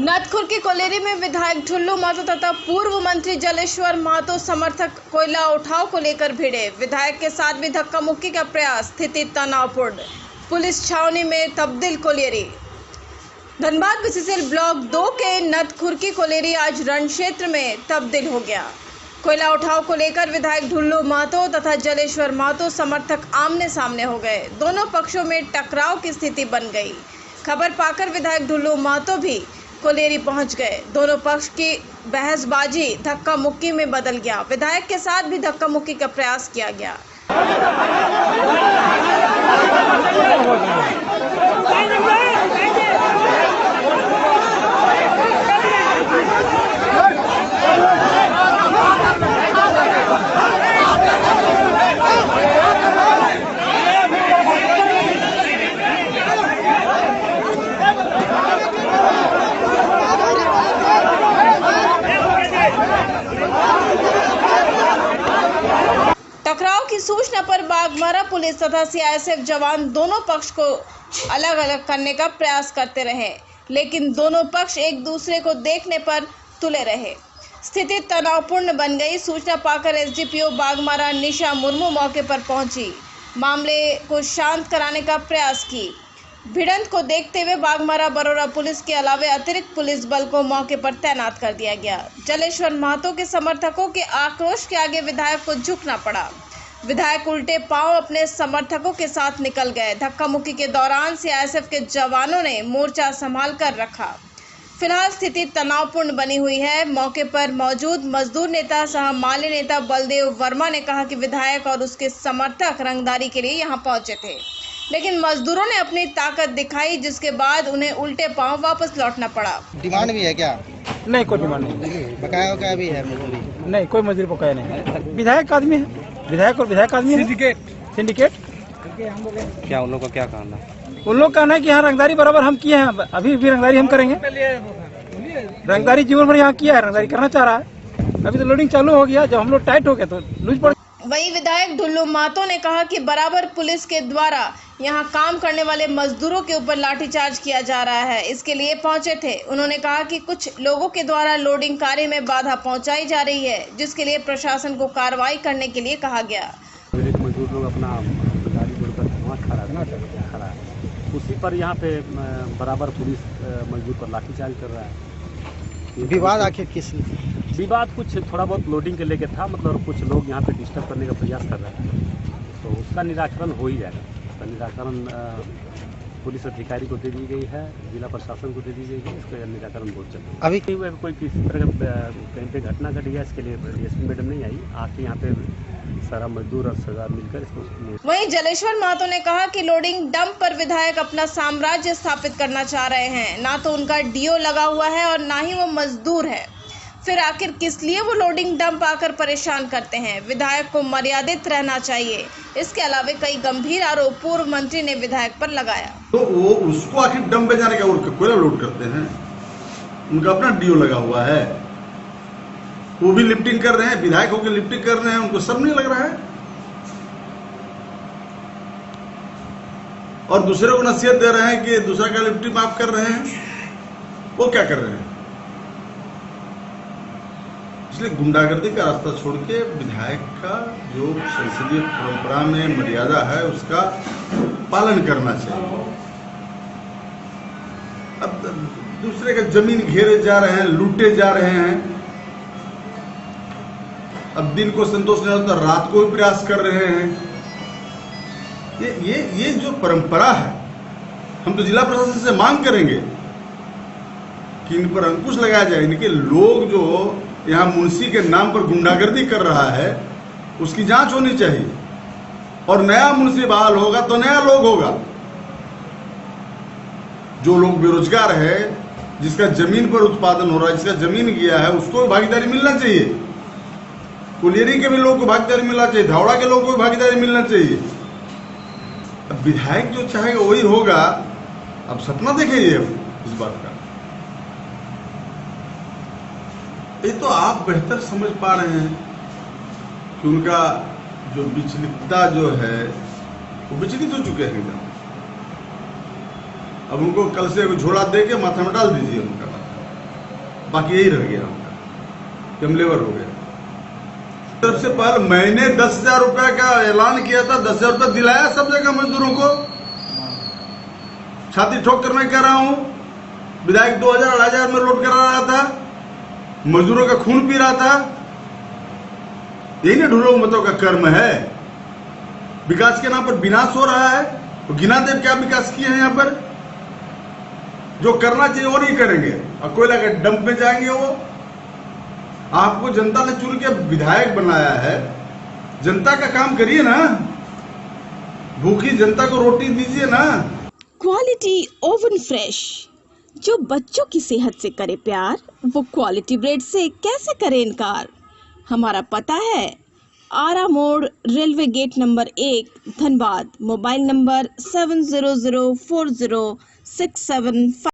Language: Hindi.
नाथखुर की कोलेरी में विधायक ढुल्लू महतो तथा पूर्व मंत्री जलेश्वर महतो समर्थक कोयला उठाव को लेकर भिड़े। विधायक के साथ भी धक्का मुक्की का प्रयास, स्थिति तनावपूर्ण। पुलिस छावनी में तब्दील कोलेरी। धनबाद बीसीसीएल ब्लॉक 2 के नाथखुर की कोलेरी आज रण क्षेत्र में तब्दील हो गया। कोयला उठाव को लेकर विधायक ढुल्लू महतो तथा जलेश्वर महतो समर्थक आमने सामने हो गए। दोनों पक्षों में टकराव की स्थिति बन गई। खबर पाकर विधायक ढुल्लू महतो भी कोलेरी पहुंच गए। दोनों पक्ष की बहसबाजी धक्का मुक्की में बदल गया। विधायक के साथ भी धक्का मुक्की का प्रयास किया गया। टकराव की सूचना पर बाघमारा पुलिस तथा सीआईएसएफ जवान दोनों पक्ष को अलग अलग करने का प्रयास करते रहे, लेकिन दोनों पक्ष एक दूसरे को देखने पर तुले रहे। स्थिति तनावपूर्ण बन गई। सूचना पाकर एसडीपीओ बाघमारा निशा मुर्मू मौके पर पहुंची, मामले को शांत कराने का प्रयास की। भिड़ंत को देखते हुए बाघमारा बरोरा पुलिस के अलावे अतिरिक्त पुलिस बल को मौके पर तैनात कर दिया गया। जलेश्वर महतो के समर्थकों के आक्रोश के आगे विधायक को झुकना पड़ा। विधायक उल्टे पांव अपने समर्थकों के साथ निकल गए। धक्का मुक्की के दौरान सीआईएसएफ के जवानों ने मोर्चा संभाल कर रखा। फिलहाल स्थिति तनावपूर्ण बनी हुई है। मौके पर मौजूद मजदूर नेता सह माले नेता बलदेव वर्मा ने कहा कि विधायक और उसके समर्थक रंगदारी के लिए यहां पहुंचे थे, लेकिन मजदूरों ने अपनी ताकत दिखाई, जिसके बाद उन्हें उल्टे पांव वापस लौटना पड़ा। डिमांड भी है क्या? नहीं, कोई डिमांड नहीं। बकाया वकाया भी है? मजदूरी नहीं, कोई मजदूरी बकाया नहीं। विधायक आदमी है, विधायक और विधायक आदमी है। सिंडिकेट क्या उन लोगों का क्या कहना है? उन लोग कहना है कि यहाँ रंगदारी बराबर हम किए हैं, अभी भी रंगदारी हम करेंगे। रंगदारी जीवन भर यहाँ किया है, रंगदारी करना चाह रहा है। अभी तो लोडिंग चालू हो गया, जब हम लोग टाइट हो गए तो लूज पड़। वहीं विधायक ढुल्लू महतो ने कहा कि बराबर पुलिस के द्वारा यहां काम करने वाले मजदूरों के ऊपर लाठीचार्ज किया जा रहा है, इसके लिए पहुंचे थे। उन्होंने कहा कि कुछ लोगों के द्वारा लोडिंग कार्य में बाधा पहुंचाई जा रही है, जिसके लिए प्रशासन को कार्रवाई करने के लिए कहा गया। मजदूर लोग अपना गाड़ी जोड़कर वहाँ खड़ा है, उसी पर यहाँ पे बराबर पुलिस मजदूर पर लाठीचार्ज कर रहा है। विवाद आखिर किस? विवाद कुछ थोड़ा बहुत लोडिंग के लेके था, मतलब कुछ लोग यहाँ पे डिस्टर्ब करने का प्रयास कर रहे हैं, तो उसका निराकरण हो ही जाएगा। उसका निराकरण पुलिस अधिकारी को दे दी गई है, जिला प्रशासन को दे दी गई है। इसका निराकरण बहुत जल्द। अभी कोई किसी तरह का कहीं पे घटना घटी है, इसके लिए डीएसपी मैडम नहीं आई, आके यहाँ पे सारा मजदूर और सरदार मिलकर इसको। वहीं जलेश्वर महतो ने कहा कि लोडिंग डंप पर विधायक अपना साम्राज्य स्थापित करना चाह रहे हैं। ना तो उनका डीओ लगा हुआ है और ना ही वो मजदूर है, फिर आखिर किस लिए वो लोडिंग डंप आकर परेशान करते हैं। विधायक को मर्यादित रहना चाहिए। इसके अलावा कई गंभीर आरोप पूर्व मंत्री ने विधायक पर लगाया। तो वो उसको आखिर डंप पे जाने का और कोयला लोड करते हैं, उनका अपना डीओ लगा हुआ है, वो भी लिफ्टिंग कर रहे हैं, विधायक होकर लिफ्टिंग कर रहे हैं, उनको सब नहीं लग रहा है। और दूसरे को नसीहत दे रहे हैं कि दूसरा का लिफ्टिंग आप कर रहे हैं, वो क्या कर रहे हैं। इसलिए गुंडागर्दी का रास्ता छोड़ के विधायक का जो संसदीय परंपरा में मर्यादा है उसका पालन करना चाहिए। अब दूसरे का जमीन घेरे जा रहे हैं, लूटे जा रहे हैं। अब दिन को संतोष नहीं होता, रात को भी प्रयास कर रहे हैं। ये जो परंपरा है, हम तो जिला प्रशासन से मांग करेंगे कि इन पर अंकुश लगाया जाए। इनके लोग जो यहाँ मुंशी के नाम पर गुंडागर्दी कर रहा है, उसकी जांच होनी चाहिए। और नया मुंशी बहाल होगा तो नया लोग होगा। जो लोग बेरोजगार है, जिसका जमीन पर उत्पादन हो रहा है, जिसका जमीन गया है, उसको भागीदारी मिलना चाहिए। कोलेरी के भी लोगों को भागीदारी मिलना चाहिए, धावड़ा के लोगों को भी भागीदारी मिलना चाहिए। अब विधायक जो चाहेगा वही होगा। अब सपना देखिए इस बात का। ये तो आप बेहतर समझ पा रहे हैं कि उनका जो विचलितता जो है वो विचलित हो चुके हैं एकदम। अब उनको कल से झोला दे के माथा में डाल दीजिए उनका। बाकी यही रह गया कि हम लेबर हो गए। सबसे पहले मैंने 10,000 रुपया का ऐलान किया था, 10,000 रुपया दिलाया सब जगह मजदूरों को। छाती ठोक कर मैं कह रहा हूं, विधायक 2,000 में लोड करा रहा था, मजदूरों का खून पी रहा था। यही ना ढूंढो मतों का कर्म है। विकास के नाम पर विनाश हो रहा है। तो गिना देव क्या विकास किए हैं यहाँ पर? जो करना चाहिए वो नहीं करेंगे और कोयला के डंप में जाएंगे। वो आपको जनता ने चुन के विधायक बनाया है, जनता का काम करिए ना, भूखी जनता को रोटी दीजिए ना। क्वालिटी ओवन फ्रेश, जो बच्चों की सेहत से करे प्यार, वो क्वालिटी ब्रेड से कैसे करे इनकार। हमारा पता है Ara More, railway gate number 1, Dhanbad. Mobile number 70040675